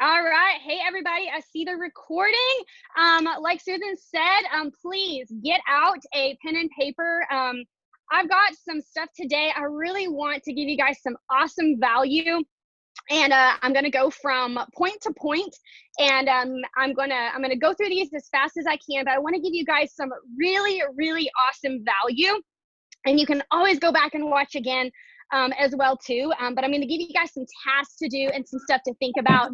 All right. Hey, everybody. I see the recording. Like Susan said, please get out a pen and paper. I've got some stuff today. I really want to give you guys some awesome value. And I'm going to go from point to point, and I'm gonna go through these as fast as I can. But I want to give you guys some really, really awesome value. And you can always go back and watch again as well too. But I'm going to give you guys some tasks to do and some stuff to think about.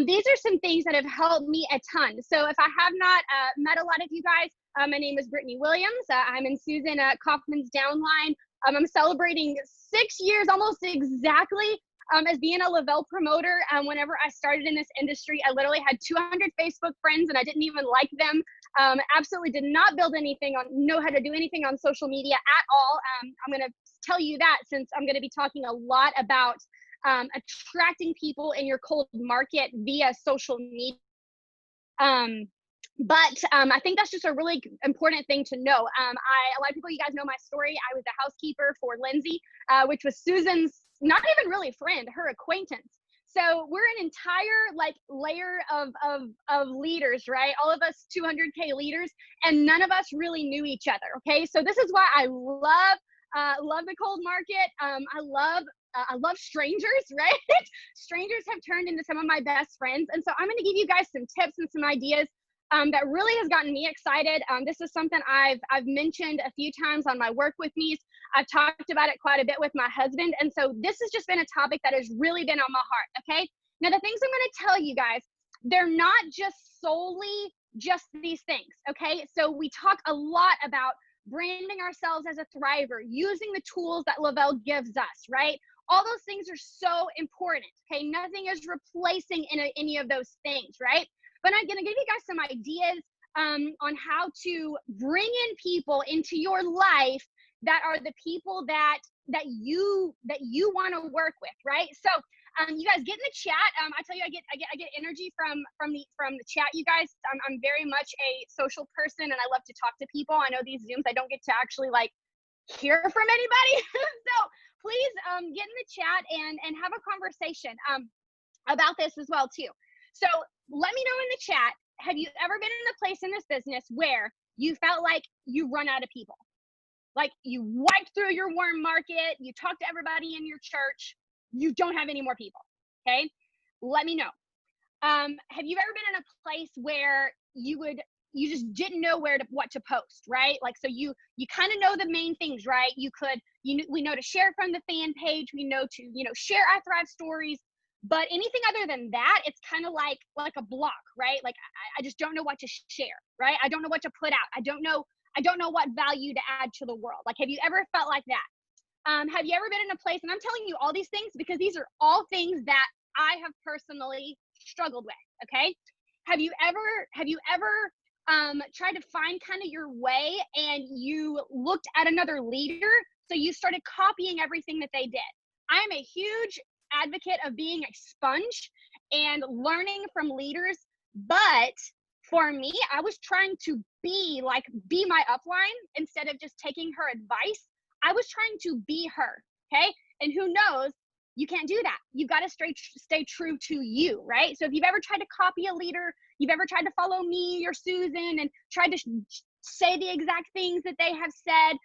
These are some things that have helped me a ton. So if I have not met a lot of you guys, my name is Brittney Williams. I'm in Susan Kaufman's downline. I'm celebrating 6 years almost exactly as being a Lavelle promoter. Whenever I started in this industry, I literally had 200 Facebook friends and I didn't even like them. Absolutely did not know how to do anything on social media at all. I'm going to tell you that since I'm going to be talking a lot about attracting people in your cold market via social media. But I think that's just a really important thing to know. A lot of people, you guys know my story. I was a housekeeper for Lindsay, which was Susan's not even really friend, her acquaintance. So we're an entire layer of leaders, right? All of us 200K leaders, and none of us really knew each other. Okay, so this is why I love the cold market. I love strangers, right? Strangers have turned into some of my best friends, and so I'm going to give you guys some tips and some ideas that really has gotten me excited. This is something I've mentioned a few times on my work with me. I've talked about it quite a bit with my husband. And so this has just been a topic that has really been on my heart, okay? Now, the things I'm going to tell you guys, they're not just solely just these things, okay? So we talk a lot about branding ourselves as a thriver, using the tools that Lavelle gives us, right? All those things are so important, okay? Nothing is replacing any of those things, right? But I'm going to give you guys some ideas on how to bring in people into your life that are the people that you want to work with, right? So you guys get in the chat. I tell you, I get energy from the chat. You guys, I'm very much a social person, and I love to talk to people. I know these Zooms I don't get to actually hear from anybody. So please get in the chat and have a conversation about this as well too. So let me know in the chat, have you ever been in a place in this business where you felt like you run out of people? Like you wiped through your warm market, you talked to everybody in your church, you don't have any more people, okay? Let me know. Have you ever been in a place where you just didn't know what to post, right? Like, so you kind of know the main things, right? We know to share from the fan page, we know to, share our Thrive stories, but anything other than that, it's kind of like a block, right? Like I just don't know what to share, right? I don't know what to put out. I don't know what value to add to the world. Like, have you ever felt like that? Have you ever been in a place, and I'm telling you all these things because these are all things that I have personally struggled with, okay? Have you ever tried to find kind of your way and you looked at another leader, so you started copying everything that they did? I am a huge advocate of being a sponge and learning from leaders, but for me, I was trying to be my upline instead of just taking her advice. I was trying to be her, okay? And who knows, you can't do that. You've got to stay true to you, right? So if you've ever tried to copy a leader, you've ever tried to follow me or Susan and tried to say the exact things that they have said,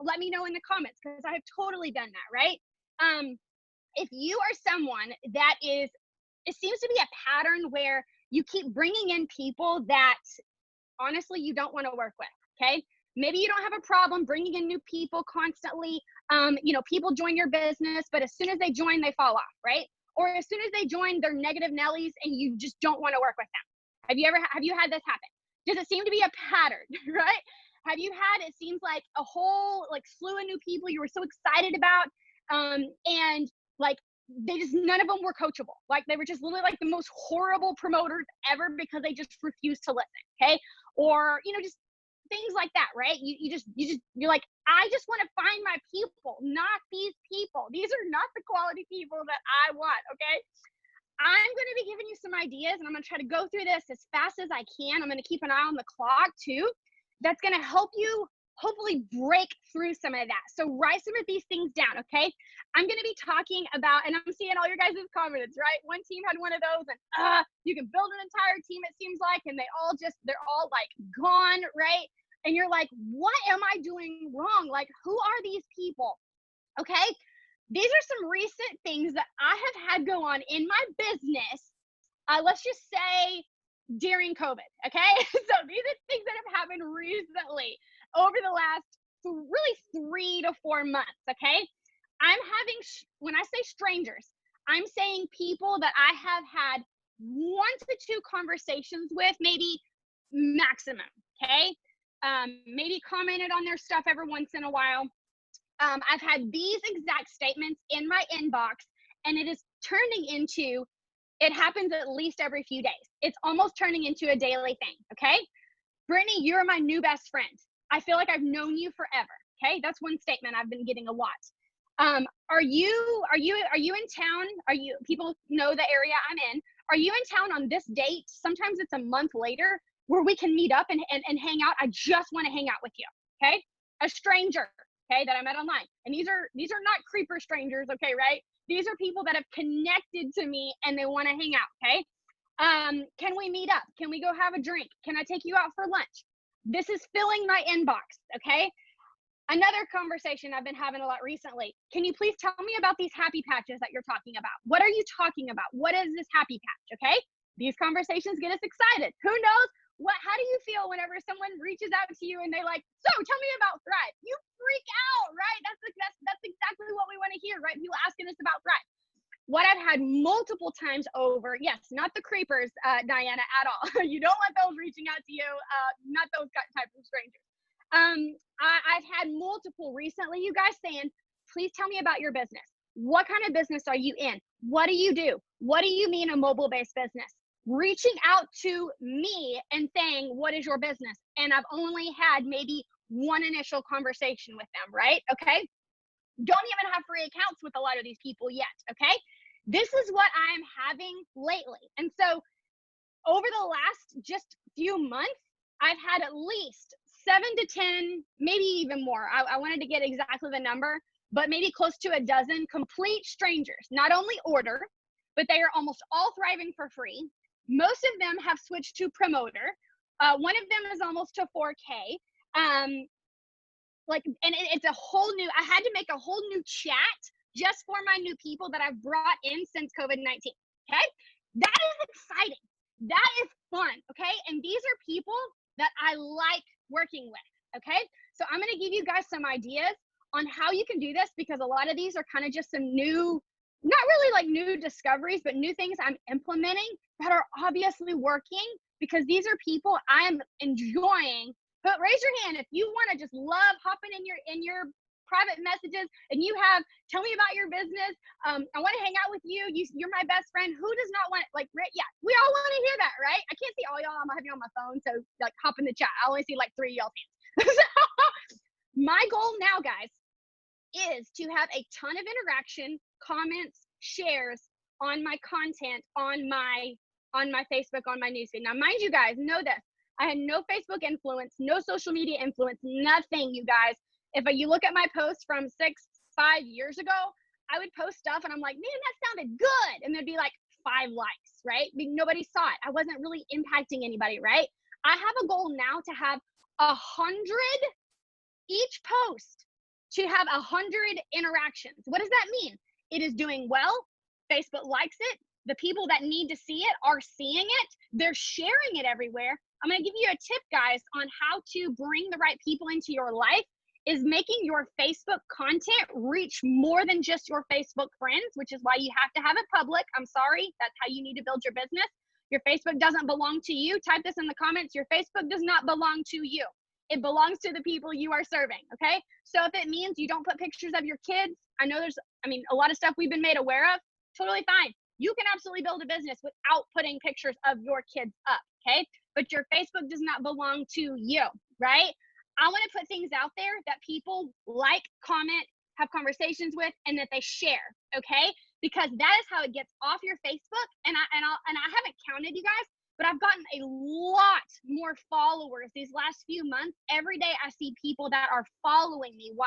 let me know in the comments, because I have totally done that, right? If you are someone that it seems to be a pattern where you keep bringing in people that honestly you don't want to work with, okay? Maybe you don't have a problem bringing in new people constantly. People join your business, but as soon as they join, they fall off, right? Or as soon as they join, they're negative Nellies and you just don't want to work with them. Have you had this happen? Does it seem to be a pattern, right? Have you had, it seems like a whole slew of new people you were so excited about, and none of them were coachable. Like they were just literally the most horrible promoters ever because they just refused to listen, okay? Or, just things like that, right? You're like, I just want to find my people, not these people. These are not the quality people that I want, okay? I'm going to be giving you some ideas, and I'm going to try to go through this as fast as I can. I'm going to keep an eye on the clock too. That's going to help you hopefully break through some of that. So write some of these things down, okay? I'm going to be talking about, and I'm seeing all your guys' comments, right? One team had one of those, and you can build an entire team, it seems like, and they're all like gone, right? And you're like, what am I doing wrong? Like, who are these people? Okay? These are some recent things that I have had go on in my business. Let's just say during COVID, okay? So these are things that have happened recently over the last really 3 to 4 months, okay? I'm having, when I say strangers, I'm saying people that I have had 1 to 2 conversations with, maybe maximum, okay? Maybe commented on their stuff every once in a while. I've had these exact statements in my inbox, and it is turning into, it happens at least every few days. It's almost turning into a daily thing, okay? Brittney, you're my new best friend. I feel like I've known you forever, okay? That's one statement I've been getting a lot. Are you in town? People know the area I'm in. Are you in town on this date? Sometimes it's a month later where we can meet up and hang out. I just want to hang out with you, okay? A stranger, okay, that I met online. And these are not creeper strangers, okay, right? These are people that have connected to me and they want to hang out, okay? Can we meet up? Can we go have a drink? Can I take you out for lunch? This is filling my inbox, okay? Another conversation I've been having a lot recently. Can you please tell me about these happy patches that you're talking about? What are you talking about? What is this happy patch, okay? These conversations get us excited. Who knows? How do you feel whenever someone reaches out to you and they like, so tell me about Thrive? You freak out, right? That's exactly what we want to hear, right? People asking us about Thrive. What I've had multiple times over, yes, not the creepers, Diana, at all. You don't want those reaching out to you, not those type of strangers. I've had multiple recently, you guys saying, please tell me about your business. What kind of business are you in? What do you do? What do you mean a mobile-based business? Reaching out to me and saying, what is your business? And I've only had maybe 1 initial conversation with them, right? Okay. Don't even have free accounts with a lot of these people yet, okay? This is what I'm having lately. And so over the last just few months, I've had at least 7 to 10, maybe even more. I wanted to get exactly the number, but maybe close to a dozen complete strangers, not only order, but they are almost all thriving for free. Most of them have switched to promoter. One of them is almost to 4K. And it's a whole new, I had to make a whole new chat just for my new people that I've brought in since COVID-19, okay? That is exciting. That is fun, okay? And these are people that I like working with, okay? So I'm gonna give you guys some ideas on how you can do this, because a lot of these are kind of just some new, not really like new discoveries, but new things I'm implementing that are obviously working, because these are people I'm enjoying. But raise your hand if you want to just love hopping in your private messages and you have, tell me about your business. I want to hang out with you. You're my best friend. Who does not want, like, yeah, we all want to hear that, right? I can't see all y'all. I'm having you on my phone, so like hop in the chat. I only see like 3 of y'all's hands. So my goal now, guys, is to have a ton of interaction, comments, shares on my content on my Facebook, on my newsfeed. Now, mind you guys, know this. I had no Facebook influence, no social media influence, nothing, you guys. If you look at my posts from 5 years ago, I would post stuff and I'm like, man, that sounded good. And there'd be like 5 likes, right? Nobody saw it. I wasn't really impacting anybody, right? I have a goal now to have 100, each post to have 100 interactions. What does that mean? It is doing well. Facebook likes it. The people that need to see it are seeing it. They're sharing it everywhere. I'm going to give you a tip, guys, on how to bring the right people into your life, is making your Facebook content reach more than just your Facebook friends, which is why you have to have it public. I'm sorry. That's how you need to build your business. Your Facebook doesn't belong to you. Type this in the comments. Your Facebook does not belong to you. It belongs to the people you are serving, okay? So if it means you don't put pictures of your kids, I know a lot of stuff we've been made aware of, totally fine. You can absolutely build a business without putting pictures of your kids up, okay? But your Facebook does not belong to you, right? I want to put things out there that people like, comment, have conversations with, and that they share, okay? Because that is how it gets off your Facebook. And I haven't counted, you guys, but I've gotten a lot more followers these last few months. Every day I see people that are following me. Why?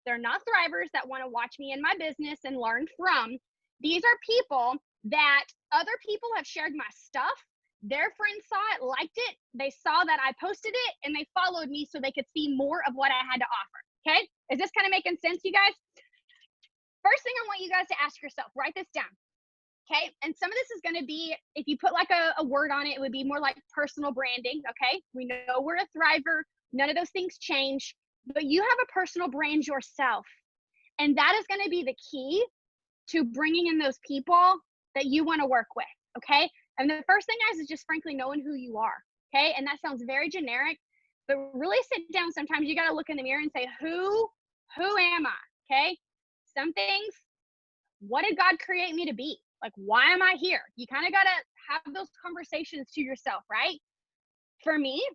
They're not thrivers that want to watch me in my business and learn from. These are people that other people have shared my stuff. Their friends saw it, liked it. They saw that I posted it, and they followed me so they could see more of what I had to offer. Okay? Is this kind of making sense, you guys? First thing I want you guys to ask yourself, write this down. Okay? And some of this is going to be, if you put like a word on it, it would be more like personal branding. Okay? We know we're a thriver. None of those things change, but you have a personal brand yourself. And that is going to be the key to bringing in those people that you want to work with. Okay? And the first thing, guys, is just frankly knowing who you are. Okay? And that sounds very generic, but really sit down. Sometimes you got to look in the mirror and say, who am I? Okay? Some things, what did God create me to be? Like, why am I here? You kind of got to have those conversations to yourself, right? For me,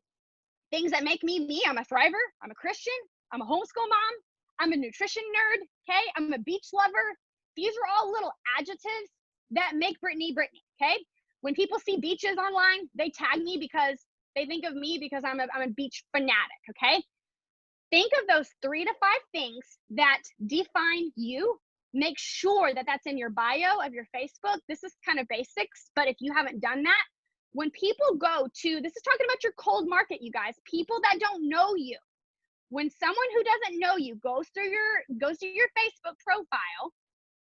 things that make me me, I'm a thriver, I'm a Christian, I'm a homeschool mom, I'm a nutrition nerd, okay? I'm a beach lover. These are all little adjectives that make Brittney, Brittney, okay? When people see beaches online, they tag me because they think of me because I'm a beach fanatic, okay? Think of those 3 to 5 things that define you. Make sure that that's in your bio of your Facebook. This is kind of basics, but if you haven't done that, when people go to, this is talking about your cold market, you guys, people that don't know you. When someone who doesn't know you goes to your Facebook profile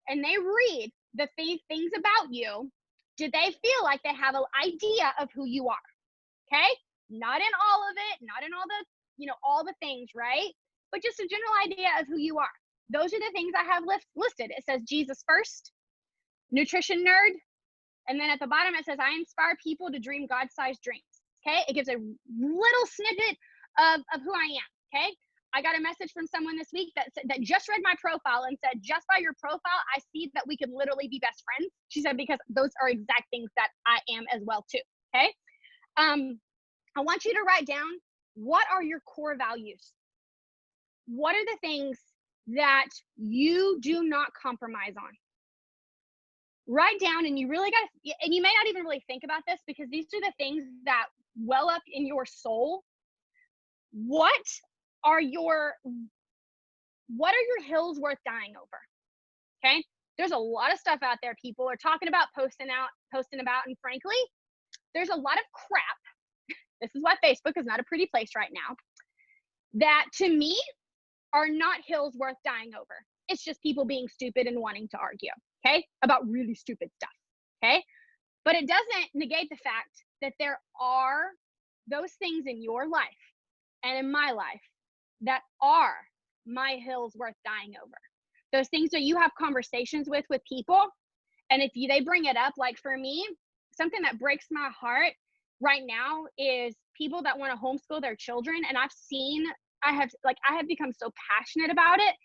and they read the things about you, do they feel like they have an idea of who you are? Okay? Not in all of it, not in all the, all the things, right? But just a general idea of who you are. Those are the things I have listed. It says Jesus first, nutrition nerd, and then at the bottom it says I inspire people to dream God-sized dreams. Okay? It gives a little snippet of who I am. Okay? I got a message from someone this week that just read my profile and said, just by your profile, I see that we could literally be best friends. She said, because those are exact things that I am as well too. Okay? I want you to write down, what are your core values? What are the things that you do not compromise on? Write down, and you really got to, and you may not even really think about this because these are the things that well up in your soul. What are your hills worth dying over? Okay? There's a lot of stuff out there people are talking about, posting about, and frankly, there's a lot of crap. This is why Facebook is not a pretty place right now. That to me are not hills worth dying over. It's just people being stupid and wanting to argue, okay, about really stupid stuff, okay? But it doesn't negate the fact that there are those things in your life and in my life that are my hills worth dying over. Those things that you have conversations with people, and if they bring it up, like for me, something that breaks my heart right now is people that want to homeschool their children. And I have become so passionate about it.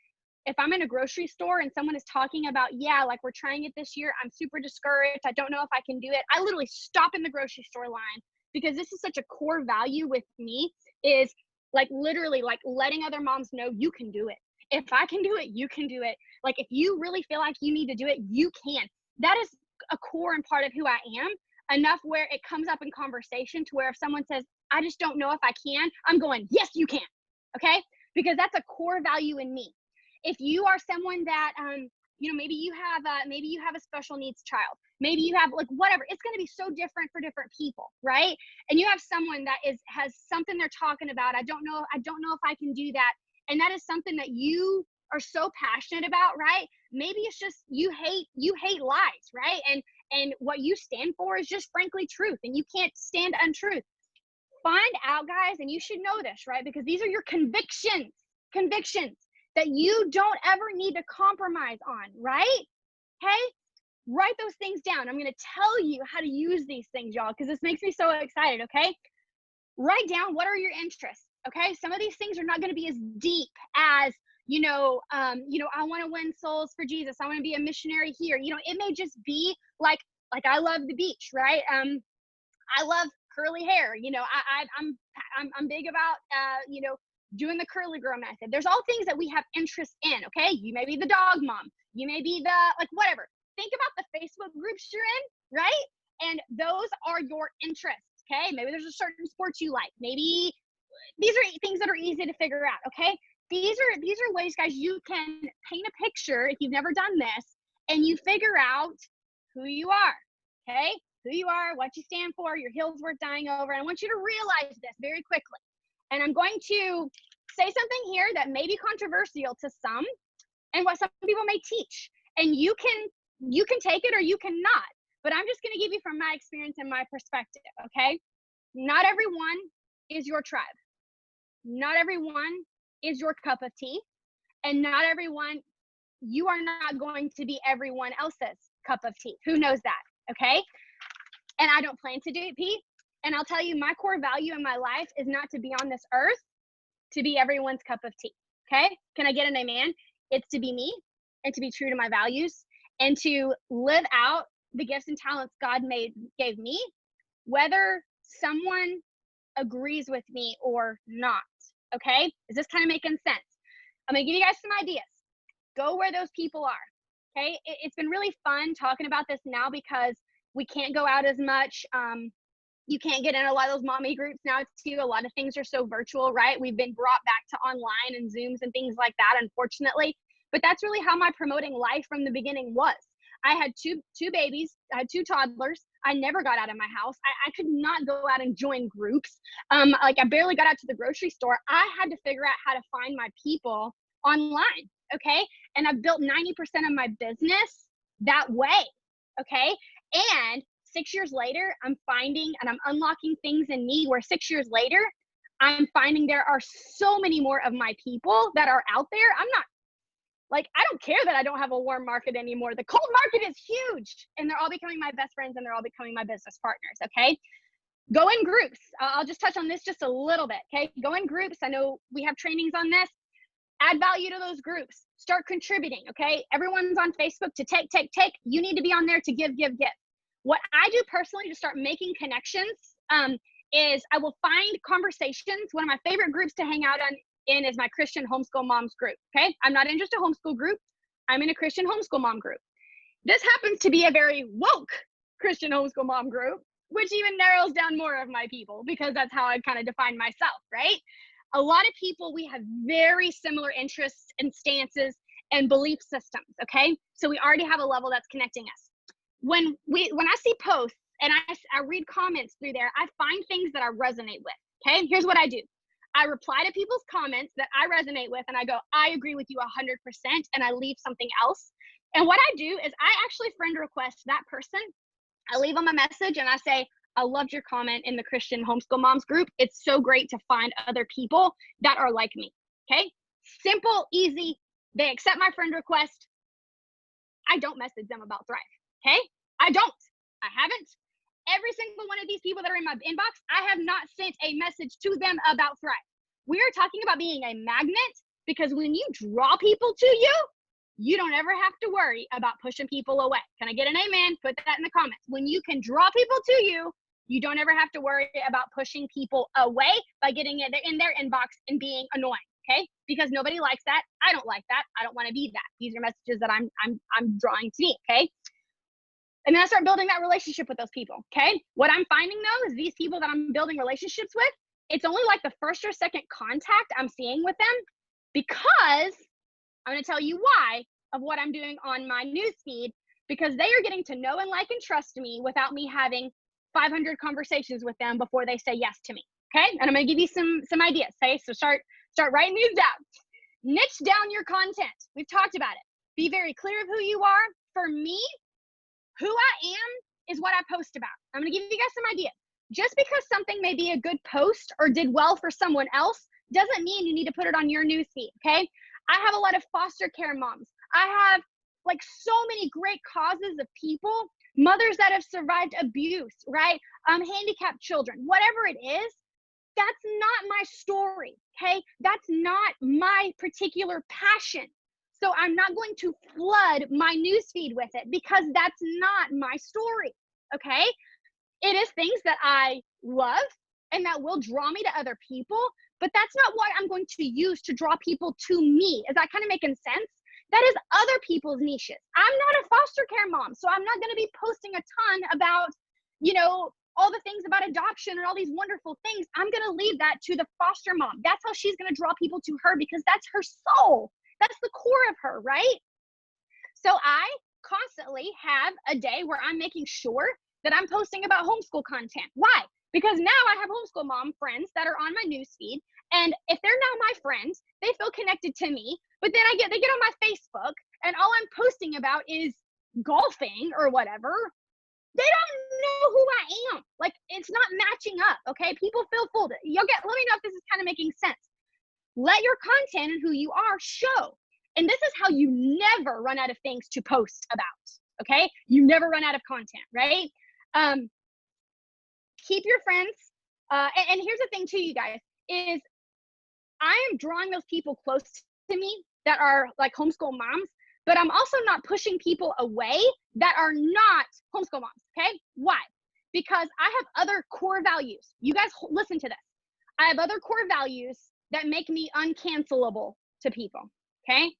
If I'm in a grocery store and someone is talking about, like we're trying it this year, I'm super discouraged, I don't know if I can do it, I literally stop in the grocery store line, because this is such a core value with me, is like literally like letting other moms know you can do it. If I can do it, you can do it. Like if you really feel like you need to do it, you can. That is a core and part of who I am, enough where it comes up in conversation to where if someone says, I just don't know if I can, I'm going, yes, you can. Okay? Because that's a core value in me. If you are someone that, maybe you have a special needs child, maybe you have like whatever, it's going to be so different for different people, right? And you have someone that has something they're talking about. I don't know if I can do that. And that is something that you are so passionate about, right? Maybe it's just you hate lies, right? And what you stand for is just frankly truth, and you can't stand untruth. Find out, guys, and you should know this, right? Because these are your convictions that you don't ever need to compromise on, right? Okay? Write those things down. I'm going to tell you how to use these things, y'all, because this makes me so excited, okay? Write down, what are your interests, okay? Some of these things are not going to be as deep as, I want to win souls for Jesus. I want to be a missionary here. It may just be like I love the beach, right? I love curly hair. I'm big about, doing the curly girl method. There's all things that we have interest in, okay? You may be the dog mom. You may be the, whatever. Think about the Facebook groups you're in, right? And those are your interests, okay? Maybe there's a certain sports you like. Maybe these are things that are easy to figure out, okay? These are ways, guys, you can paint a picture if you've never done this, and you figure out who you are, okay? Who you are, what you stand for, your hills worth dying over. And I want you to realize this very quickly. And I'm going to say something here that may be controversial to some and what some people may teach. And you can take it or you cannot. But I'm just going to give you from my experience and my perspective, okay? Not everyone is your tribe. Not everyone is your cup of tea. And not everyone, you are not going to be everyone else's cup of tea. Who knows that, okay? And I don't plan to do it, Pete. And I'll tell you, my core value in my life is not to be on this earth to be everyone's cup of tea, okay? Can I get an amen? It's to be me and to be true to my values and to live out the gifts and talents God gave me, whether someone agrees with me or not, okay? Is this kind of making sense? I'm gonna give you guys some ideas. Go where those people are, okay? It's been really fun talking about this now because we can't go out as much. You can't get in a lot of those mommy groups now too. A lot of things are so virtual, right? We've been brought back to online and Zooms and things like that, unfortunately. But that's really how my promoting life from the beginning was. I had two babies. I had two toddlers. I never got out of my house. I could not go out and join groups. Like I barely got out to the grocery store. I had to figure out how to find my people online, okay? And I've built 90% of my business that way, okay? And 6 years later, I'm finding and I'm unlocking things in me where 6 years later, I'm finding there are so many more of my people that are out there. I'm not like, I don't care that I don't have a warm market anymore. The cold market is huge and they're all becoming my best friends and they're all becoming my business partners, okay? Go in groups. I'll just touch on this just a little bit, okay? Go in groups. I know we have trainings on this. Add value to those groups. Start contributing, okay? Everyone's on Facebook to take. You need to be on there to give. What I do personally to start making connections is I will find conversations. One of my favorite groups to hang out in is my Christian homeschool moms group, okay? I'm not in just a homeschool group. I'm in a Christian homeschool mom group. This happens to be a very woke Christian homeschool mom group, which even narrows down more of my people because that's how I kind of define myself, right? A lot of people, we have very similar interests and stances and belief systems, okay? So we already have a level that's connecting us. When I see posts and I read comments through there, I find things that I resonate with, okay? Here's what I do. I reply to people's comments that I resonate with and I go, I agree with you 100%, and I leave something else. And what I do is I actually friend request that person. I leave them a message and I say, I loved your comment in the Christian homeschool moms group. It's so great to find other people that are like me, okay? Simple, easy. They accept my friend request. I don't message them about Thrive, okay? I haven't. Every single one of these people that are in my inbox, I have not sent a message to them about Thrive. We are talking about being a magnet because when you draw people to you, you don't ever have to worry about pushing people away. Can I get an amen? Put that in the comments. When you can draw people to you, you don't ever have to worry about pushing people away by getting it in their inbox and being annoying, okay? Because nobody likes that. I don't like that. I don't want to be that. These are messages that I'm drawing to me, okay? And then I start building that relationship with those people, okay? What I'm finding though is these people that I'm building relationships with, it's only like the first or second contact I'm seeing with them because I'm going to tell you why of what I'm doing on my newsfeed, because they are getting to know and like and trust me without me having 500 conversations with them before they say yes to me, okay? And I'm going to give you some ideas, okay? So start writing these down. Niche down your content. We've talked about it. Be very clear of who you are. For me, who I am is what I post about. I'm going to give you guys some ideas. Just because something may be a good post or did well for someone else doesn't mean you need to put it on your newsfeed, okay? I have a lot of foster care moms. I have like so many great causes of people, mothers that have survived abuse, right? Handicapped children, whatever it is, that's not my story, okay? That's not my particular passion. So I'm not going to flood my newsfeed with it because that's not my story, okay? It is things that I love and that will draw me to other people, but that's not what I'm going to use to draw people to me. Is that kind of making sense? That is other people's niches. I'm not a foster care mom, so I'm not going to be posting a ton about you know, all the things about adoption and all these wonderful things, I'm going to leave that to the foster mom. That's how she's going to draw people to her, because that's her soul. That's the core of her, right? So I constantly have a day where I'm making sure that I'm posting about homeschool content. Why? Because now I have homeschool mom friends that are on my newsfeed. And if they're now my friends, they feel connected to me. But then they get on my Facebook, and all I'm posting about is golfing or whatever. They don't know who I am. Like, it's not matching up. Okay. People feel fooled. Let me know if this is kind of making sense. Let your content and who you are show. And this is how you never run out of things to post about. Okay. You never run out of content, right? Keep your friends. And here's the thing too, you guys, is I am drawing those people close to me that are like homeschool moms, but I'm also not pushing people away that are not homeschool moms, okay? Why? Because I have other core values. You guys listen to this. I have other core values that make me uncancelable to people, okay?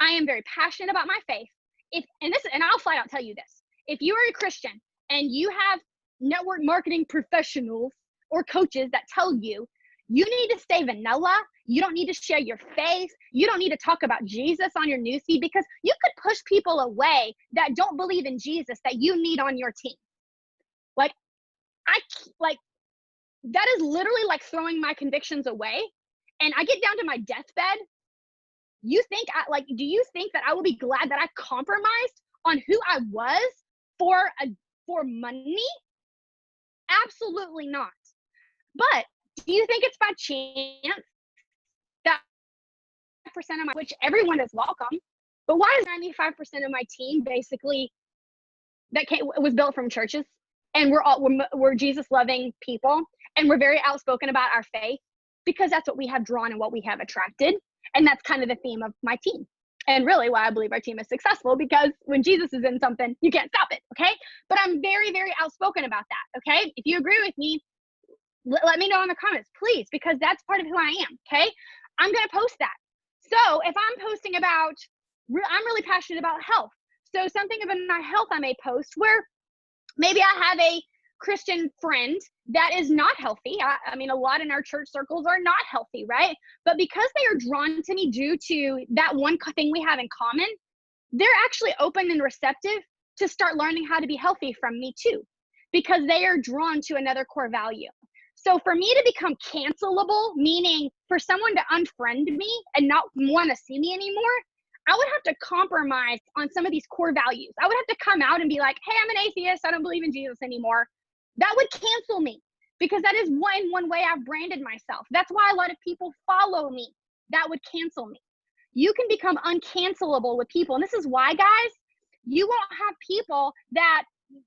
I am very passionate about my faith. And I'll flat out tell you this. If you are a Christian and you have network marketing professionals or coaches that tell you, you need to stay vanilla, you don't need to share your faith, you don't need to talk about Jesus on your newsfeed, because you could push people away that don't believe in Jesus that you need on your team. That is literally like throwing my convictions away. And I get down to my deathbed. Do you think that I will be glad that I compromised on who I was for money? Absolutely not. But do you think it's by chance that percent of which everyone is welcome, but why is 95% of my team basically was built from churches, and we're Jesus loving people, and we're very outspoken about our faith, because that's what we have drawn and what we have attracted. And that's kind of the theme of my team. And really why I believe our team is successful, because when Jesus is in something, you can't stop it. Okay. But I'm very, very outspoken about that. Okay. If you agree with me, let me know in the comments, please, because that's part of who I am. Okay. I'm going to post that. So if I'm posting about, I'm really passionate about health. So something about my health I may post where maybe I have a Christian friend that is not healthy. I mean, a lot in our church circles are not healthy, right? But because they are drawn to me due to that one thing we have in common, they're actually open and receptive to start learning how to be healthy from me too, because they are drawn to another core value. So for me to become cancelable, meaning for someone to unfriend me and not want to see me anymore, I would have to compromise on some of these core values. I would have to come out and be like, hey, I'm an atheist. I don't believe in Jesus anymore. That would cancel me, because that is one way I've branded myself. That's why a lot of people follow me. That would cancel me. You can become uncancelable with people. And this is why, guys, you won't have people that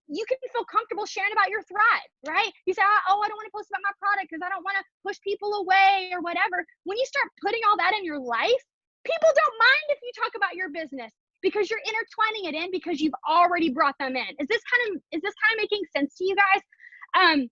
you can feel comfortable sharing about your thrive, right? You say, oh, I don't want to post about my product because I don't want to push people away or whatever. When you start putting all that in your life, people don't mind if you talk about your business, because you're intertwining it in, because you've already brought them in. Is this kind of making sense to you guys? I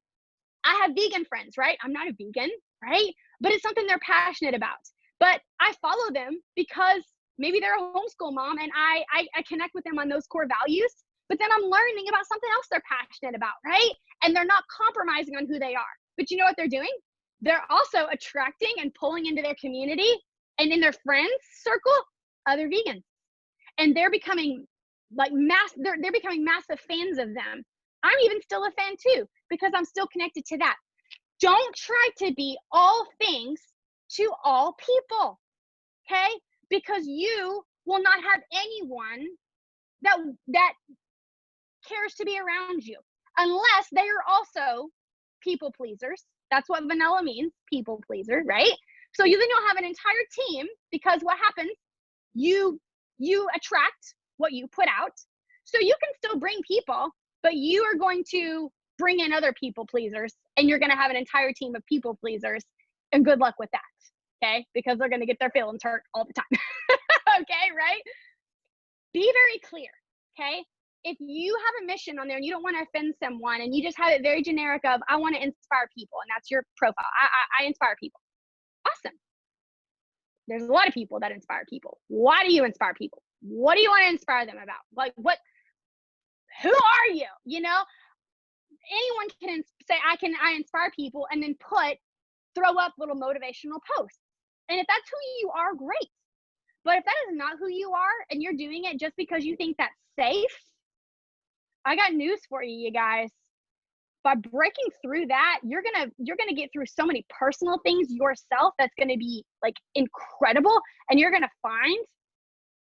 have vegan friends, right? I'm not a vegan, right? But it's something they're passionate about. But I follow them because maybe they're a homeschool mom, and I connect with them on those core values. But then I'm learning about something else they're passionate about, right? And they're not compromising on who they are. But you know what they're doing? They're also attracting and pulling into their community and in their friends circle other vegans. And they're becoming they're becoming massive fans of them. I'm even still a fan too, because I'm still connected to that. Don't try to be all things to all people, okay? Because you will not have anyone that cares to be around you unless they are also people pleasers. That's what vanilla means, people pleaser, right? So then you'll have an entire team, because what happens, you attract what you put out. So you can still bring people, but you are going to bring in other people pleasers, and you're going to have an entire team of people pleasers, and good luck with that, okay? Because they're going to get their feelings hurt all the time. Okay, right? Be very clear, okay? If you have a mission on there and you don't want to offend someone, and you just have it very generic of, I want to inspire people, and that's your profile. I inspire people. Awesome. There's a lot of people that inspire people. Why do you inspire people? What do you want to inspire them about? Like, who are you? You know, anyone can say, I inspire people, and then throw up little motivational posts. And if that's who you are, great. But if that is not who you are and you're doing it just because you think that's safe, I got news for you, you guys. By breaking through that, you're gonna get through so many personal things yourself that's gonna be like incredible, and you're gonna find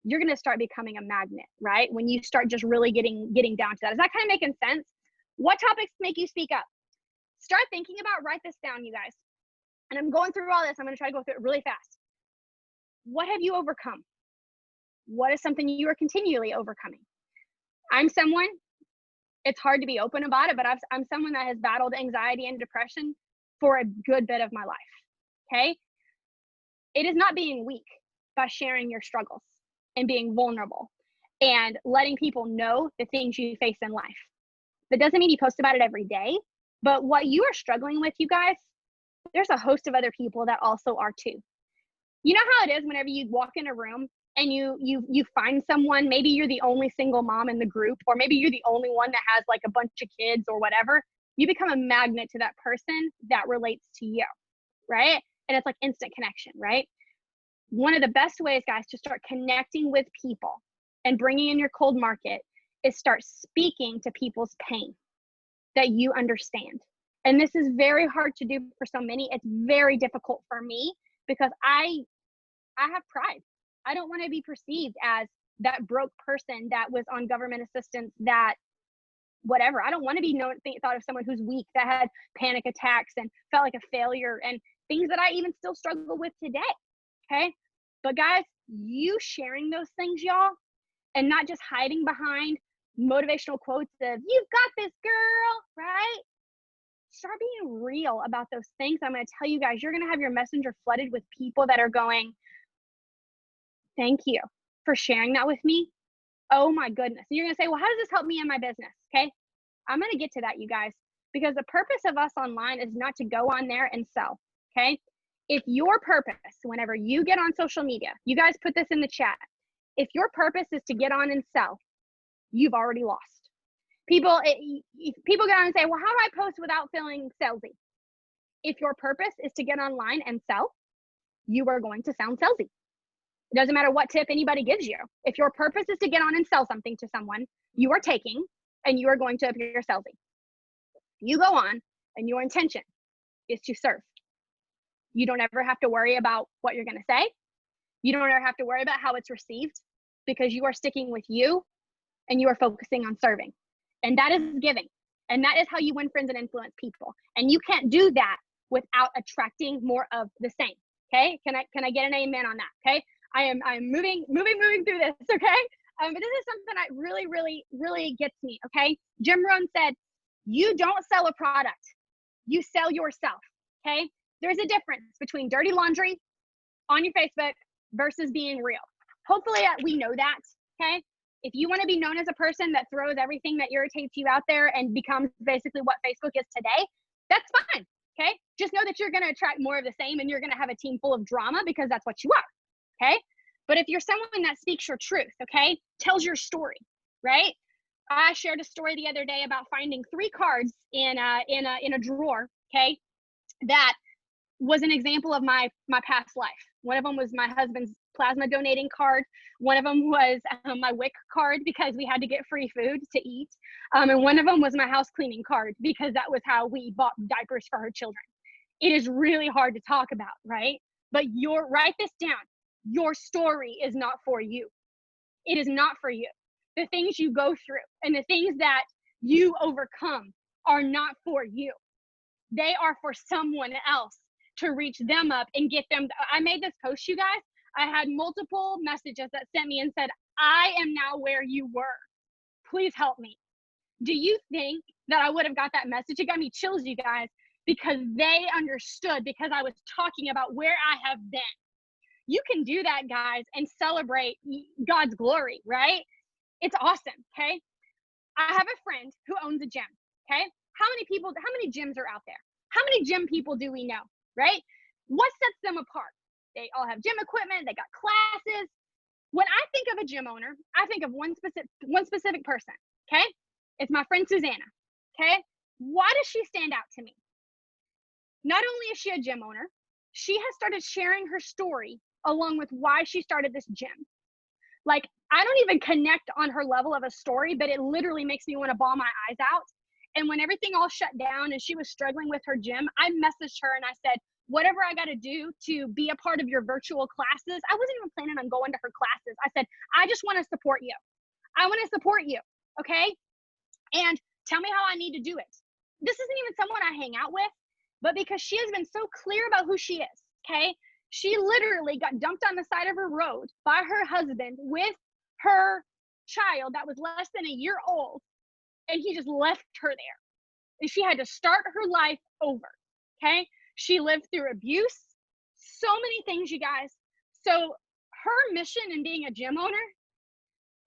you're gonna start becoming a magnet, right? When you start just really getting down to that. Is that kind of making sense? What topics make you speak up? Start thinking about, write this down, you guys. And I'm going through all this. I'm gonna try to go through it really fast. What have you overcome? What is something you are continually overcoming? I'm someone, it's hard to be open about it, but I'm someone that has battled anxiety and depression for a good bit of my life, okay? It is not being weak by sharing your struggles and being vulnerable and letting people know the things you face in life. That doesn't mean you post about it every day, but what you are struggling with, you guys, there's a host of other people that also are too. You know how it is whenever you walk in a room and you find someone, maybe you're the only single mom in the group, or maybe you're the only one that has like a bunch of kids or whatever, you become a magnet to that person that relates to you, right? And it's like instant connection, right? One of the best ways, guys, to start connecting with people and bringing in your cold market is start speaking to people's pain that you understand. And this is very hard to do for so many. It's very difficult for me because I have pride. I don't want to be perceived as that broke person that was on government assistance, that whatever. I don't want to be thought of someone who's weak, that had panic attacks and felt like a failure, and things that I even still struggle with today. Okay. But guys, you sharing those things, y'all, and not just hiding behind motivational quotes of "you've got this, girl," right? Start being real about those things. I'm going to tell you guys, you're going to have your messenger flooded with people that are going, "Thank you for sharing that with me. Oh my goodness." And you're going to say, "Well, how does this help me in my business?" Okay. I'm going to get to that, you guys, because the purpose of us online is not to go on there and sell. Okay. If your purpose, whenever you get on social media, you guys put this in the chat. If your purpose is to get on and sell, you've already lost. People get on and say, "Well, how do I post without feeling salesy?" If your purpose is to get online and sell, you are going to sound salesy. It doesn't matter what tip anybody gives you. If your purpose is to get on and sell something to someone, you are taking and you are going to appear salesy. You go on and your intention is to serve. You don't ever have to worry about what you're going to say. You don't ever have to worry about how it's received, because you are sticking with you and you are focusing on serving. And that is giving. And that is how you win friends and influence people. And you can't do that without attracting more of the same. Okay. Can I get an amen on that? Okay. I'm moving through this. Okay. But this is something that really, really, really gets me. Okay. Jim Rohn said, "You don't sell a product, you sell yourself." Okay. There's a difference between dirty laundry on your Facebook versus being real. Hopefully we know that. Okay. If you want to be known as a person that throws everything that irritates you out there and becomes basically what Facebook is today, that's fine. Okay. Just know that you're going to attract more of the same, and you're going to have a team full of drama, because that's what you are. Okay. But if you're someone that speaks your truth, okay, tells your story, right? I shared a story the other day about finding 3 cards in a drawer, okay, that was an example of my past life. One of them was my husband's plasma donating card. One of them was my WIC card, because we had to get free food to eat. And one of them was my house cleaning card, because that was how we bought diapers for our children. It is really hard to talk about, right? But write this down. Your story is not for you. It is not for you. The things you go through and the things that you overcome are not for you. They are for someone else, to reach them up and get them. I made this post, you guys. I had multiple messages that sent me and said, "I am now where you were. Please help me." Do you think that I would have got that message? It got me chills, you guys, because they understood, because I was talking about where I have been. You can do that, guys, and celebrate God's glory, right? It's awesome, okay? I have a friend who owns a gym, okay? How many gyms are out there? How many gym people do we know, right? What sets them apart? They all have gym equipment, they got classes. When I think of a gym owner, I think of one specific person, okay? It's my friend Susanna, okay? Why does she stand out to me? Not only is she a gym owner, she has started sharing her story along with why she started this gym. Like, I don't even connect on her level of a story, but it literally makes me want to bawl my eyes out. And when everything all shut down and she was struggling with her gym, I messaged her and I said, whatever I got to do to be a part of your virtual classes. I wasn't even planning on going to her classes. I said, I just want to support you. I want to support you. Okay. And tell me how I need to do it. This isn't even someone I hang out with, but because she has been so clear about who she is. Okay. She literally got dumped on the side of a road by her husband with her child that was less than a year old, and he just left her there. And she had to start her life over, okay? She lived through abuse, so many things, you guys. So her mission in being a gym owner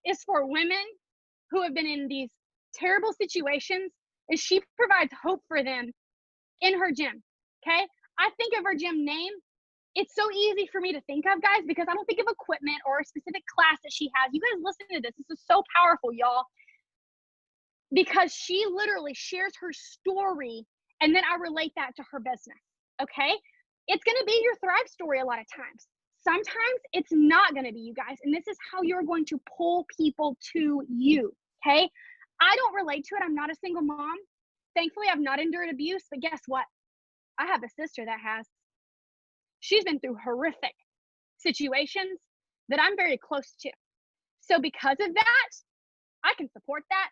is for women who have been in these terrible situations, and she provides hope for them in her gym, okay? I think of her gym name. It's so easy for me to think of, guys, because I don't think of equipment or a specific class that she has. You guys listen to this. This is so powerful, y'all, because she literally shares her story, and then I relate that to her business, okay? It's going to be your Thrive story a lot of times. Sometimes it's not going to be, you guys, and this is how you're going to pull people to you, okay? I don't relate to it. I'm not a single mom. Thankfully, I've not endured abuse, but guess what? I have a sister that has. She's been through horrific situations that I'm very close to. So because of that, I can support that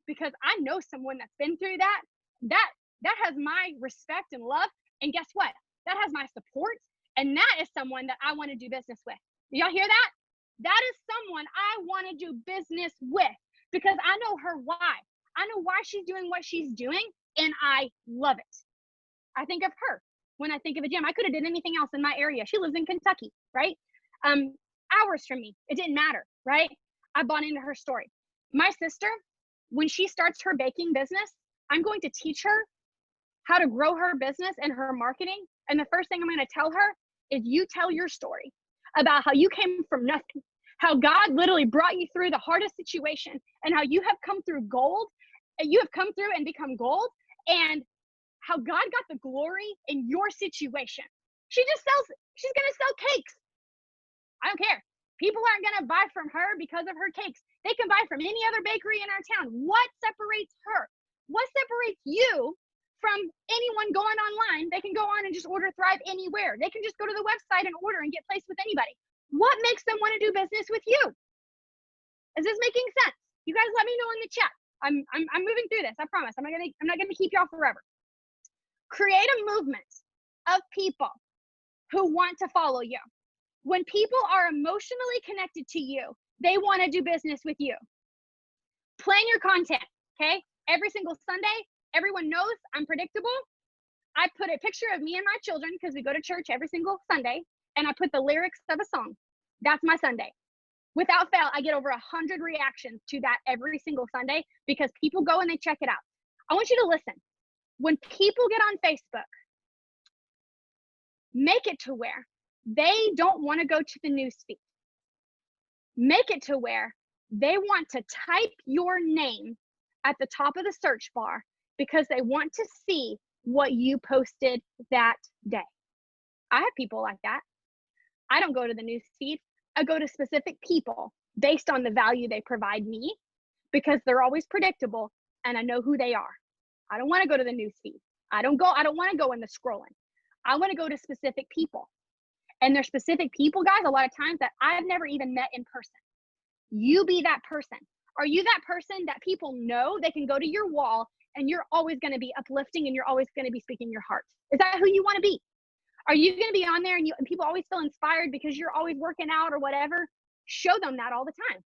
because I know someone that's been through that. That has my respect and love. And guess what? That has my support. And that is someone that I want to do business with. Y'all hear that? That is someone I want to do business with because I know her why. I know why she's doing what she's doing, and I love it. I think of her when I think of a gym. I could have did anything else in my area. She lives in Kentucky, right? Hours from me. It didn't matter, right? I bought into her story. My sister, when she starts her baking business, I'm going to teach her how to grow her business and her marketing. And the first thing I'm going to tell her is you tell your story about how you came from nothing, how God literally brought you through the hardest situation, and how you have come through gold, and you have come through and become gold, and how God got the glory in your situation. She's going to sell cakes. I don't care. People aren't going to buy from her because of her cakes. They can buy from any other bakery in our town. What separates her? What separates you from anyone going online? They can go on and just order Thrive anywhere. They can just go to the website and order and get placed with anybody. What makes them want to do business with you? Is this making sense? You guys let me know in the chat. I'm moving through this. I promise. I'm not gonna keep y'all forever. Create a movement of people who want to follow you. When people are emotionally connected to you, they want to do business with you. Plan your content, okay? Every single Sunday, everyone knows I'm predictable. I put a picture of me and my children because we go to church every single Sunday, and I put the lyrics of a song. That's my Sunday. Without fail, I get over 100 reactions to that every single Sunday because people go and they check it out. I want you to listen. When people get on Facebook, make it to where they don't want to go to the news feed. Make it to where they want to type your name at the top of the search bar because they want to see what you posted that day. I have people like that. I don't go to the news feed. I go to specific people based on the value they provide me because they're always predictable and I know who they are. I don't want to go to the news feed. I don't want to go in the scrolling. I want to go to specific people. And there's specific people, guys, a lot of times that I've never even met in person. You be that person. Are you that person that people know they can go to your wall and you're always going to be uplifting and you're always going to be speaking your heart? Is that who you want to be? Are you going to be on there and people always feel inspired because you're always working out or whatever? Show them that all the time.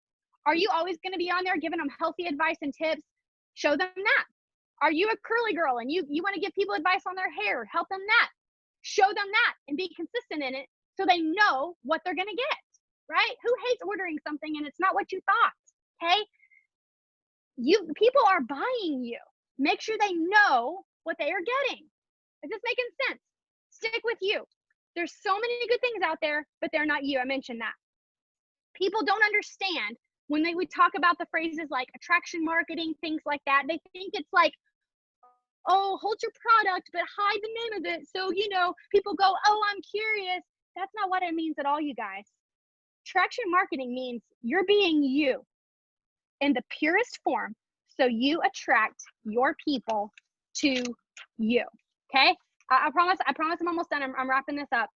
Are you always going to be on there giving them healthy advice and tips? Show them that. Are you a curly girl and you want to give people advice on their hair? Help them that. Show them that and be consistent in it so they know what they're going to get, right? Who hates ordering something and it's not what you thought, okay? People are buying you. Make sure they know what they are getting. Is this making sense? Stick with you. There's so many good things out there, but they're not you. I mentioned that. People don't understand when we talk about the phrases like attraction marketing, things like that. They think it's like, oh, hold your product, but hide the name of it. So, people go, oh, I'm curious. That's not what it means at all, you guys. Traction marketing means you're being you in the purest form. So you attract your people to you. Okay. I promise I'm almost done. I'm wrapping this up.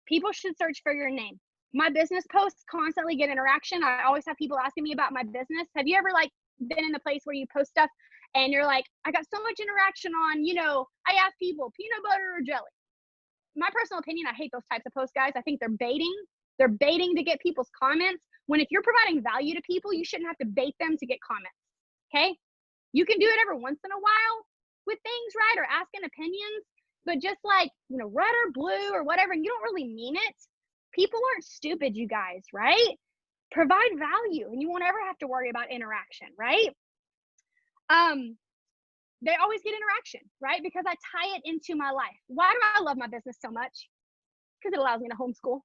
People should search for your name. My business posts constantly get interaction. I always have people asking me about my business. Have you ever been in the place where you post stuff and you're like, I got so much interaction on, I ask people peanut butter or jelly. My personal opinion, I hate those types of posts, guys. I think they're baiting. They're baiting to get people's comments. When if you're providing value to people, you shouldn't have to bait them to get comments. Okay. You can do it every once in a while with things, right? Or asking opinions, but just red or blue or whatever, and you don't really mean it. People aren't stupid, you guys, right? Provide value and you won't ever have to worry about interaction, right? They always get interaction, right? Because I tie it into my life. Why do I love my business so much? Because it allows me to homeschool.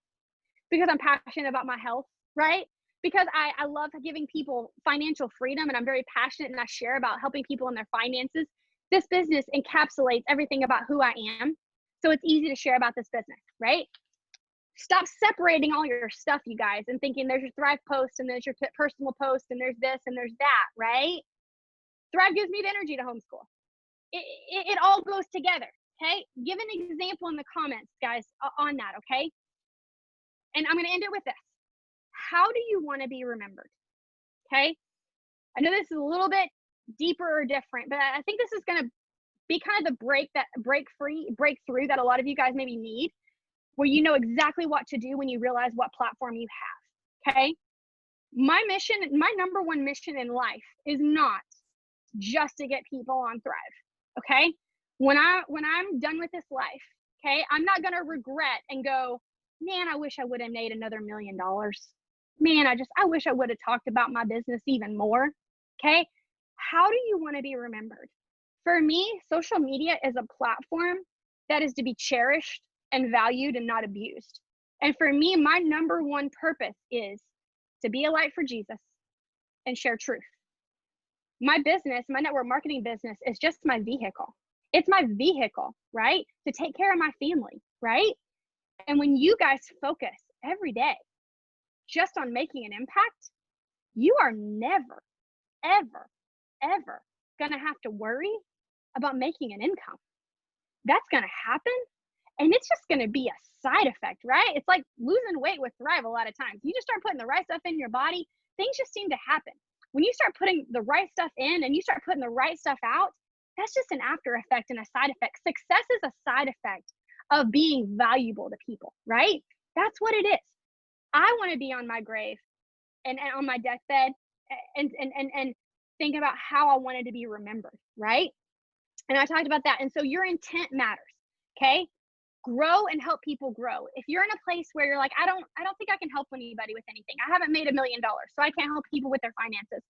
Because I'm passionate about my health, right? Because I love giving people financial freedom and I'm very passionate and I share about helping people in their finances. This business encapsulates everything about who I am. So it's easy to share about this business, right? Stop separating all your stuff, you guys, and thinking there's your Thrive post and there's your personal post and there's this and there's that, right? Thrive gives me the energy to homeschool. It all goes together, okay? Give an example in the comments, guys, on that, okay? And I'm going to end it with this. How do you want to be remembered? Okay? I know this is a little bit deeper or different, but I think this is going to be kind of the breakthrough that a lot of you guys maybe need, where you know exactly what to do when you realize what platform you have. Okay? My number one mission in life is not just to get people on Thrive. Okay? When I'm done with this life, okay, I'm not going to regret and go, man, I wish I would have made another $1 million. Man, I wish I would have talked about my business even more. Okay. How do you want to be remembered? For me, social media is a platform that is to be cherished and valued and not abused. And for me, my number one purpose is to be a light for Jesus and share truth. My business, my network marketing business is just my vehicle. It's my vehicle, right? To take care of my family, right? And when you guys focus every day just on making an impact, you are never, ever, ever going to have to worry about making an income. That's going to happen. And it's just going to be a side effect, right? It's like losing weight with Thrive a lot of times. You just start putting the right stuff in your body, things just seem to happen. When you start putting the right stuff in and you start putting the right stuff out, that's just an after effect and a side effect. Success is a side effect of being valuable to people, right? That's what it is. I want to be on my grave and on my deathbed and think about how I wanted to be remembered, right? And I talked about that. And so your intent matters, okay? Grow and help people grow. If you're in a place where you're like, I don't think I can help anybody with anything. I haven't made $1 million, so I can't help people with their finances.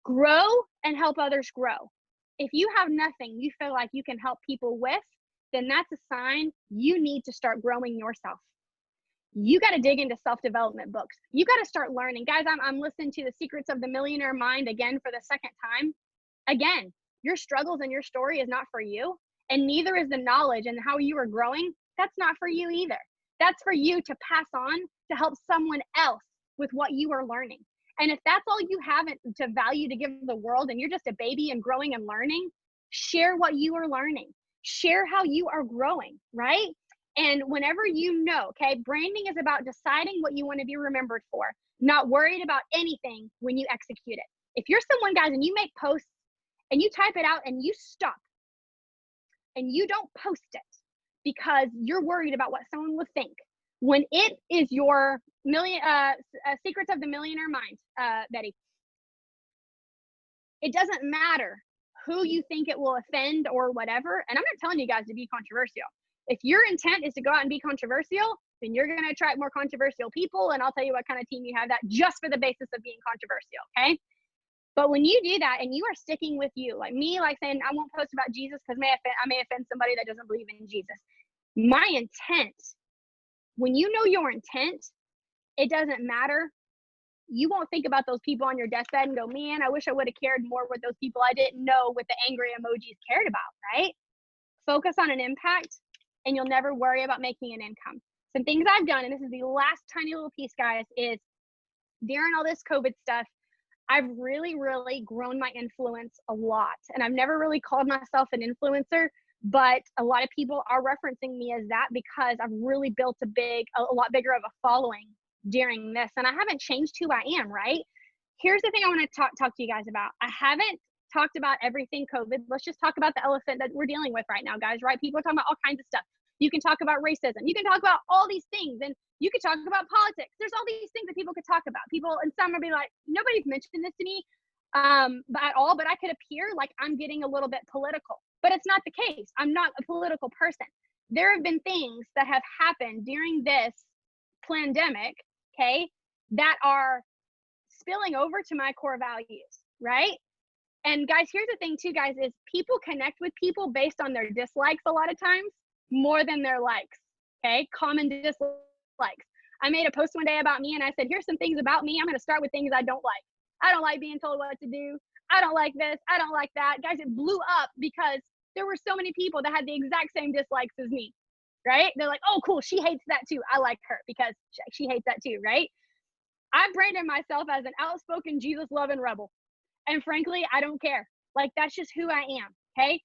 Grow and help others grow. If you have nothing you feel like you can help people with, then that's a sign you need to start growing yourself. You got to dig into self-development books. You got to start learning. Guys, I'm listening to The Secrets of the Millionaire Mind again for the second time. Again, your struggles and your story is not for you, and neither is the knowledge and how you are growing. That's not for you either. That's for you to pass on to help someone else with what you are learning. And if that's all you have to value to give the world and you're just a baby and growing and learning, share what you are learning. Share how you are growing, right? And whenever you know, okay, branding is about deciding what you want to be remembered for, not worried about anything when you execute it. If you're someone, guys, and you make posts and you type it out and you stop and you don't post it because you're worried about what someone will think, when it is your Secrets of the Millionaire Mind, Betty, it doesn't matter who you think it will offend or whatever. And I'm not telling you guys to be controversial. If your intent is to go out and be controversial, then you're going to attract more controversial people. And I'll tell you what kind of team you have that just for the basis of being controversial. Okay. But when you do that and you are sticking with you, like me, like saying, I won't post about Jesus because I may offend somebody that doesn't believe in Jesus. My intent, when you know your intent, it doesn't matter you won't think about those people on your deathbed and go, man, I wish I would have cared more what those people I didn't know with the angry emojis cared about, right? Focus on an impact and you'll never worry about making an income. Some things I've done, and this is the last tiny little piece, guys, is during all this COVID stuff, I've really, really grown my influence a lot. And I've never really called myself an influencer, but a lot of people are referencing me as that because I've really built a lot bigger of a following during this. And I haven't changed who I am, right? Here's the thing I want to talk to you guys about. I haven't talked about everything COVID. Let's just talk about the elephant that we're dealing with right now, guys, right? People are talking about all kinds of stuff. You can talk about racism. You can talk about all these things, and you could talk about politics. There's all these things that people could talk about. People, and some will be like, nobody's mentioned this to me at all, but I could appear like I'm getting a little bit political, but it's not the case. I'm not a political person. There have been things that have happened during this pandemic, okay, that are spilling over to my core values, right? And guys, here's the thing too, guys, is people connect with people based on their dislikes a lot of times more than their likes, okay? Common dislikes. I made a post one day about me and I said, here's some things about me. I'm going to start with things I don't like. I don't like being told what to do. I don't like this. I don't like that. Guys, it blew up because there were so many people that had the exact same dislikes as me, right? They're like, oh, cool. She hates that too. I like her because she hates that too, right? I branded myself as an outspoken, Jesus loving rebel. And frankly, I don't care. Like, that's just who I am, okay?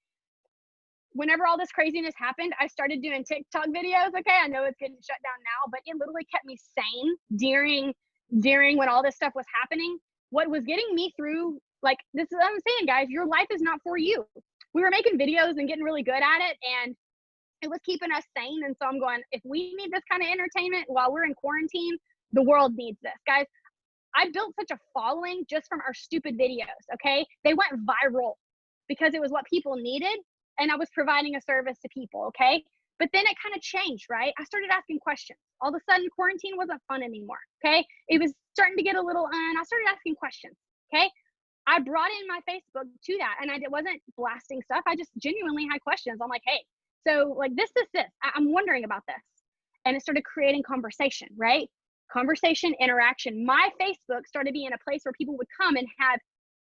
Whenever all this craziness happened, I started doing TikTok videos, okay? I know it's getting shut down now, but it literally kept me sane during when all this stuff was happening. What was getting me through, like, this is what I'm saying, guys, your life is not for you. We were making videos and getting really good at it, and it was keeping us sane. And so I'm going, if we need this kind of entertainment while we're in quarantine, the world needs this. Guys, I built such a following just from our stupid videos, okay? They went viral because it was what people needed, and I was providing a service to people, okay? But then it kind of changed, right? I started asking questions. All of a sudden, quarantine wasn't fun anymore, okay? It was starting to get a little, and I started asking questions, okay? I brought in my Facebook to that, and I wasn't blasting stuff. I just genuinely had questions. I'm like, hey, so like this. I'm wondering about this. And it started creating conversation, right? Conversation, interaction. My Facebook started being a place where people would come and have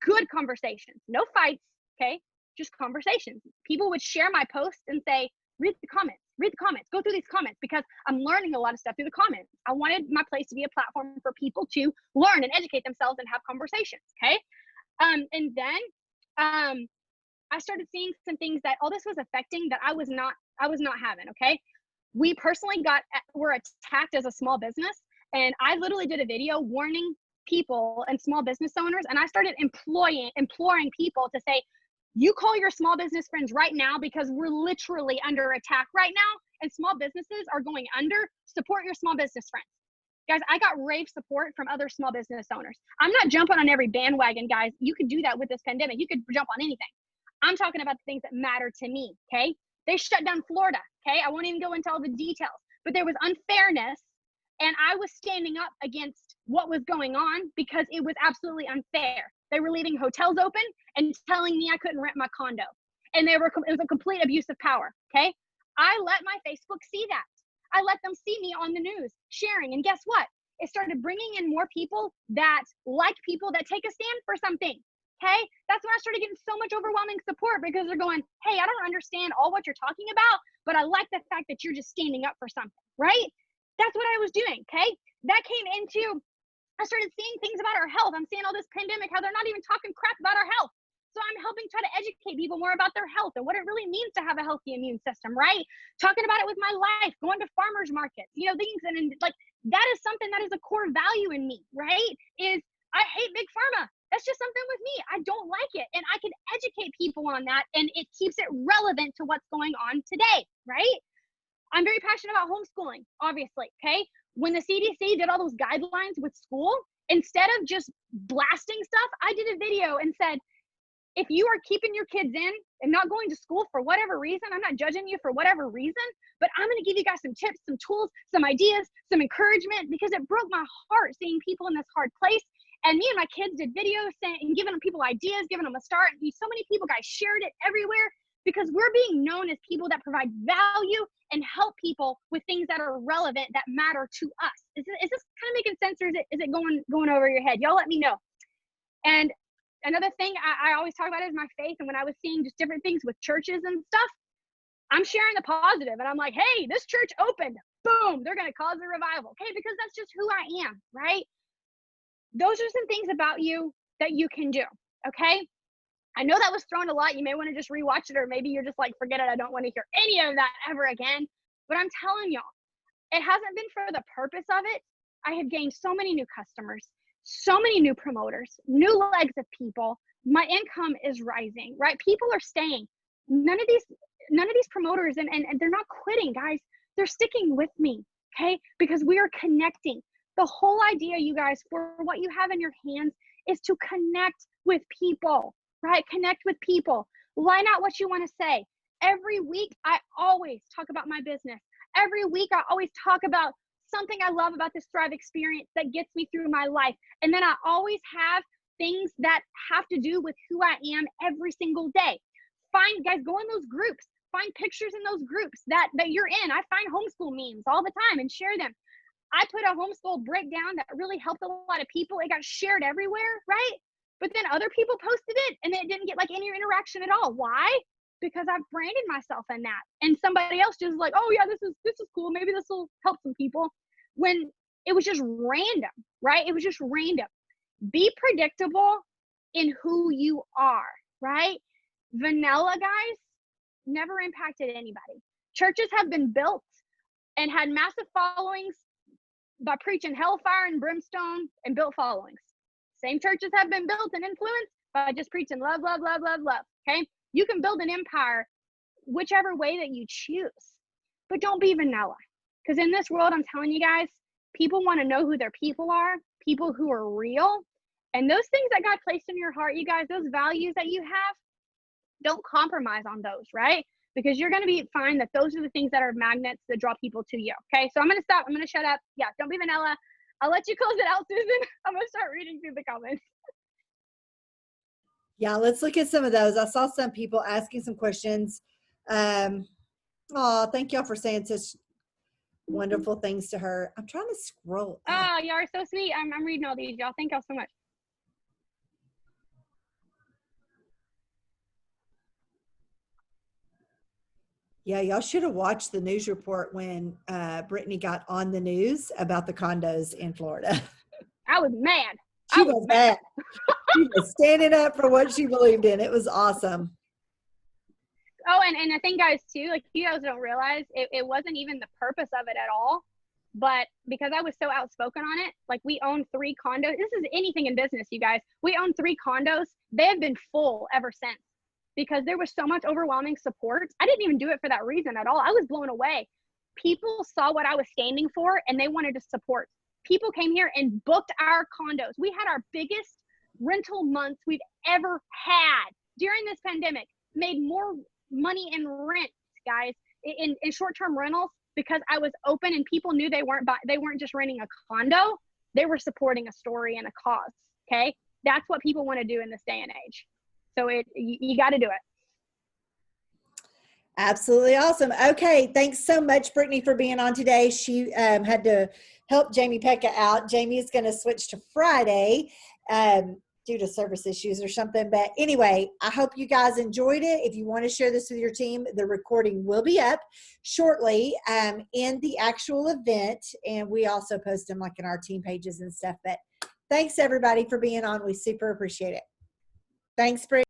good conversations. No fights, okay? Just conversations. People would share my posts and say, read the comments, go through these comments, because I'm learning a lot of stuff through the comments. I wanted my place to be a platform for people to learn and educate themselves and have conversations, okay? And then I started seeing some things that all this was affecting that I was not having, okay? We personally were attacked as a small business, and I literally did a video warning people and small business owners, and I started imploring people to say, you call your small business friends right now, because we're literally under attack right now and small businesses are going under. Support your small business friends. Guys, I got rave support from other small business owners. I'm not jumping on every bandwagon, guys. You could do that with this pandemic. You could jump on anything. I'm talking about the things that matter to me, okay? They shut down Florida, okay? I won't even go into all the details, but there was unfairness, and I was standing up against what was going on because it was absolutely unfair. They were leaving hotels open and telling me I couldn't rent my condo. And it was a complete abuse of power, okay? I let my Facebook see that. I let them see me on the news sharing, and guess what? It started bringing in more people that like people that take a stand for something, okay? That's when I started getting so much overwhelming support, because they're going, hey, I don't understand all what you're talking about, but I like the fact that you're just standing up for something, right? That's what I was doing, okay? That came into, I started seeing things about our health. I'm seeing all this pandemic, how they're not even talking crap about our health. So I'm helping try to educate people more about their health and what it really means to have a healthy immune system, right? Talking about it with my life, going to farmers markets, things, and like, that is something that is a core value in me, right? Is I hate big pharma. That's just something with me. I don't like it. And I can educate people on that, and it keeps it relevant to what's going on today, right? I'm very passionate about homeschooling, obviously, okay? When the CDC did all those guidelines with school, instead of just blasting stuff, I did a video and said, if you are keeping your kids in and not going to school for whatever reason, I'm not judging you for whatever reason, but I'm going to give you guys some tips, some tools, some ideas, some encouragement, because it broke my heart seeing people in this hard place. And me and my kids did videos and giving people ideas, giving them a start. And so many people, guys, shared it everywhere, because we're being known as people that provide value and help people with things that are relevant, that matter to us. Is this kind of making sense, or is it going over your head? Y'all let me know. And another thing I always talk about is my faith. And when I was seeing just different things with churches and stuff, I'm sharing the positive, and I'm like, hey, this church opened, boom, they're going to cause a revival. Okay, because that's just who I am, right? Those are some things about you that you can do. Okay, I know that was thrown a lot. You may want to just rewatch it, or maybe you're just like, forget it, I don't want to hear any of that ever again. But I'm telling y'all, it hasn't been for the purpose of it. I have gained so many new customers, so many new promoters, new legs of people. My income is rising, right? People are staying. None of these promoters, and they're not quitting, guys. They're sticking with me, okay? Because we are connecting. The whole idea, you guys, for what you have in your hands is to connect with people, right? Connect with people. Line out what you want to say. Every week, I always talk about my business. Every week, I always talk about something I love about this Thrive experience that gets me through my life. And then I always have things that have to do with who I am every single day. Guys, go in those groups. Find pictures in those groups that you're in. I find homeschool memes all the time and share them. I put a homeschool breakdown that really helped a lot of people. It got shared everywhere, right? But then other people posted it and it didn't get like any interaction at all. Why? Because I've branded myself in that. And somebody else just like, oh yeah, this is cool. Maybe this will help some people. When it was just random, right? It was just random. Be predictable in who you are, right? Vanilla, guys, never impacted anybody. Churches have been built and had massive followings by preaching hellfire and brimstone and built followings. Same churches have been built and influenced by just preaching love, love, love, love, love. Okay? You can build an empire whichever way that you choose, but don't be vanilla. Because in this world, I'm telling you guys, people want to know who their people are, people who are real. And those things that God placed in your heart, you guys, those values that you have, don't compromise on those, right? Because you're going to find that those are the things that are magnets that draw people to you. Okay, so I'm going to stop. I'm going to shut up. Yeah, don't be vanilla. I'll let you close it out, Susan. I'm going to start reading through the comments. Yeah, let's look at some of those. I saw some people asking some questions. Oh, thank y'all for saying such wonderful things to her. I'm trying to scroll up. Oh, y'all are so sweet. I'm reading all these, y'all. Thank y'all so much. Yeah, y'all should have watched the news report when Brittney got on the news about the condos in Florida. I was mad. She was mad. She was standing up for what she believed in. It was awesome. Oh, and I think, guys, too, like, you guys don't realize, it wasn't even the purpose of it at all. But because I was so outspoken on it, like, we own 3 condos. This is anything in business, you guys. We own 3 condos. They have been full ever since, because there was so much overwhelming support. I didn't even do it for that reason at all. I was blown away. People saw what I was standing for and they wanted to support. People came here and booked our condos. We had our biggest rental months we've ever had during this pandemic. Made more money in rent, guys, in short-term rentals, because I was open and people knew they weren't just renting a condo. They were supporting a story and a cause. Okay, that's what people want to do in this day and age. So you got to do it. Absolutely awesome. Okay, thanks so much, Brittney, for being on today. She had to help Jamie Pekka out. Jamie is going to switch to Friday due to service issues or something. But anyway, I hope you guys enjoyed it. If you want to share this with your team, the recording will be up shortly in the actual event. And we also post them like in our team pages and stuff. But thanks, everybody, for being on. We super appreciate it. Thanks, Brittney.